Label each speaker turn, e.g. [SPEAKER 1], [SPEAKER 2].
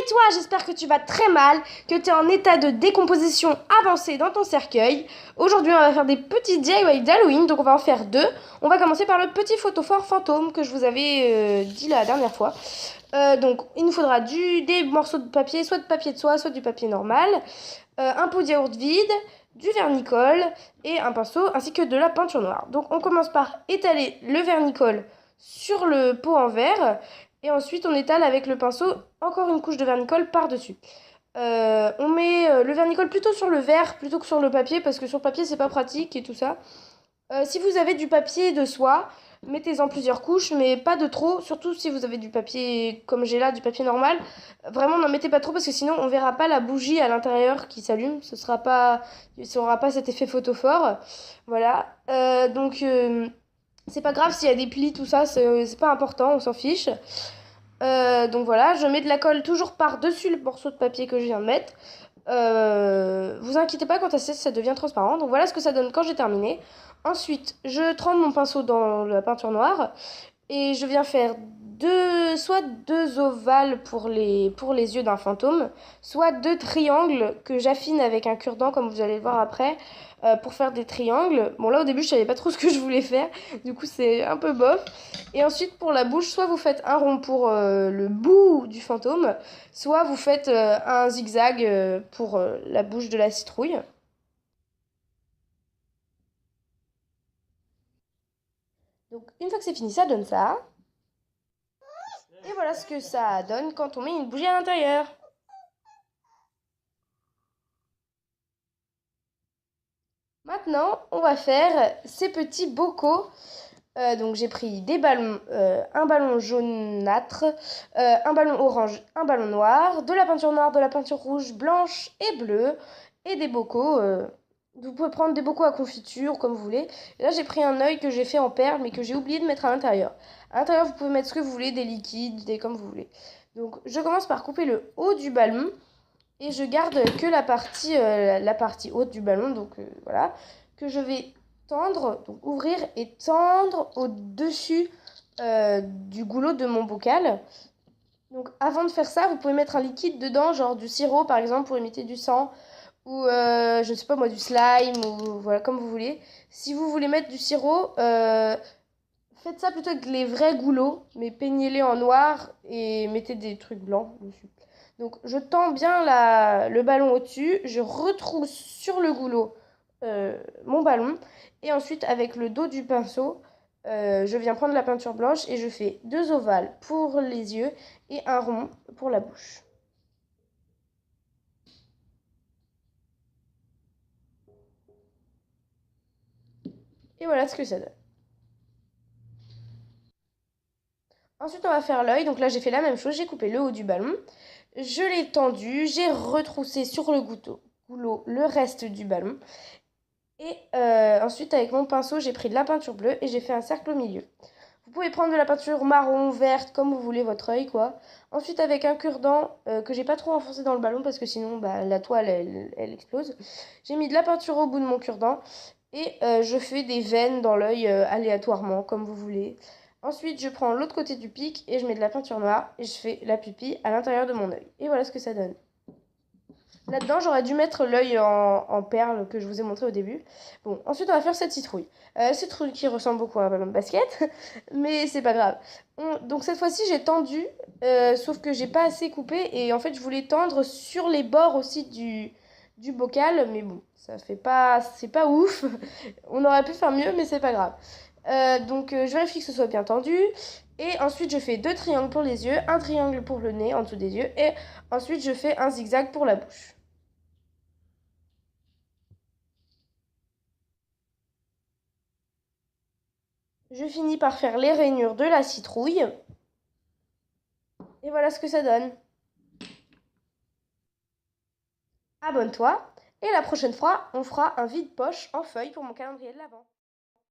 [SPEAKER 1] et toi, j'espère que tu vas très mal, que tu es en état de décomposition avancée dans ton cercueil. Aujourd'hui, on va faire des petits DIY d'Halloween, donc on va en faire deux. On va commencer par le petit photophore fantôme que je vous avais dit la dernière fois. Donc, il nous faudra des morceaux de papier, soit de papier de soie, soit du papier normal, un pot de yaourt vide, du vernicole et un pinceau, ainsi que de la peinture noire. Donc, on commence par étaler le vernicole sur le pot en verre. Et ensuite, on étale avec le pinceau encore une couche de vernicole par-dessus. On met le vernicole plutôt sur le verre plutôt que sur le papier parce que sur le papier, c'est pas pratique et tout ça. Si vous avez du papier de soie, mettez-en plusieurs couches, mais pas de trop. Surtout si vous avez du papier comme j'ai là, du papier normal. Vraiment, n'en mettez pas trop parce que sinon, on verra pas la bougie à l'intérieur qui s'allume. Ça aura pas cet effet photophore. Voilà. C'est pas grave s'il y a des plis, tout ça, c'est pas important, on s'en fiche. Donc voilà, je mets de la colle toujours par-dessus le morceau de papier que je viens de mettre. Vous inquiétez pas, quand ça devient transparent. Donc voilà ce que ça donne quand j'ai terminé. Ensuite, je trempe mon pinceau dans la peinture noire et je viens faire soit deux ovales pour les yeux d'un fantôme, soit deux triangles que j'affine avec un cure-dent, comme vous allez le voir après, pour faire des triangles. Bon, là, au début, je savais pas trop ce que je voulais faire, du coup, c'est un peu bof. Et ensuite, pour la bouche, soit vous faites un rond pour le bout du fantôme, soit vous faites un zigzag pour la bouche de la citrouille. Donc, une fois que c'est fini, ça donne ça. Et voilà ce que ça donne quand on met une bougie à l'intérieur. Maintenant, on va faire ces petits bocaux. Donc j'ai pris des ballons, un ballon jaunâtre, un ballon orange, un ballon noir, de la peinture noire, de la peinture rouge, blanche et bleue, et des bocaux. Vous pouvez prendre des bocaux à confiture comme vous voulez. Et là j'ai pris un œil que j'ai fait en perles mais que j'ai oublié de mettre à l'intérieur. À l'intérieur vous pouvez mettre ce que vous voulez, des liquides, des comme vous voulez. Donc je commence par couper le haut du ballon et je garde que la partie haute du ballon, donc voilà, que je vais tendre, donc ouvrir et tendre au-dessus du goulot de mon bocal. Donc avant de faire ça, vous pouvez mettre un liquide dedans, genre du sirop par exemple pour imiter du sang, ou je sais pas moi, du slime, ou voilà, comme vous voulez. Si vous voulez mettre du sirop, faites ça plutôt avec les vrais goulots, mais peignez-les en noir et mettez des trucs blancs dessus. Donc je tends bien le ballon au-dessus, je retrousse sur le goulot mon ballon et ensuite avec le dos du pinceau, je viens prendre la peinture blanche et je fais deux ovales pour les yeux et un rond pour la bouche. Et voilà ce que ça donne. Ensuite, on va faire l'œil. Donc là, j'ai fait la même chose. J'ai coupé le haut du ballon. Je l'ai tendu. J'ai retroussé sur le goulot le reste du ballon. Et ensuite, avec mon pinceau, j'ai pris de la peinture bleue et j'ai fait un cercle au milieu. Vous pouvez prendre de la peinture marron, verte, comme vous voulez, votre œil, quoi. Ensuite, avec un cure-dent que j'ai pas trop enfoncé dans le ballon parce que sinon, bah, la toile, elle explose. J'ai mis de la peinture au bout de mon cure-dent et je fais des veines dans l'œil aléatoirement, comme vous voulez. Ensuite, je prends l'autre côté du pic et je mets de la peinture noire et je fais la pupille à l'intérieur de mon œil. Et voilà ce que ça donne. Là-dedans, j'aurais dû mettre l'œil en perles que je vous ai montré au début. Bon, ensuite, on va faire cette citrouille. Citrouille qui ressemble beaucoup à un ballon de basket, mais c'est pas grave. Donc cette fois-ci, j'ai tendu, sauf que j'ai pas assez coupé et en fait, je voulais tendre sur les bords aussi du bocal, mais bon, c'est pas ouf. On aurait pu faire mieux, mais c'est pas grave. Je vérifie que ce soit bien tendu. Et ensuite, je fais deux triangles pour les yeux, un triangle pour le nez en dessous des yeux, et ensuite, je fais un zigzag pour la bouche. Je finis par faire les rainures de la citrouille. Et voilà ce que ça donne. Abonne-toi. Et la prochaine fois, on fera un vide-poche en feuille pour mon calendrier de l'Avent.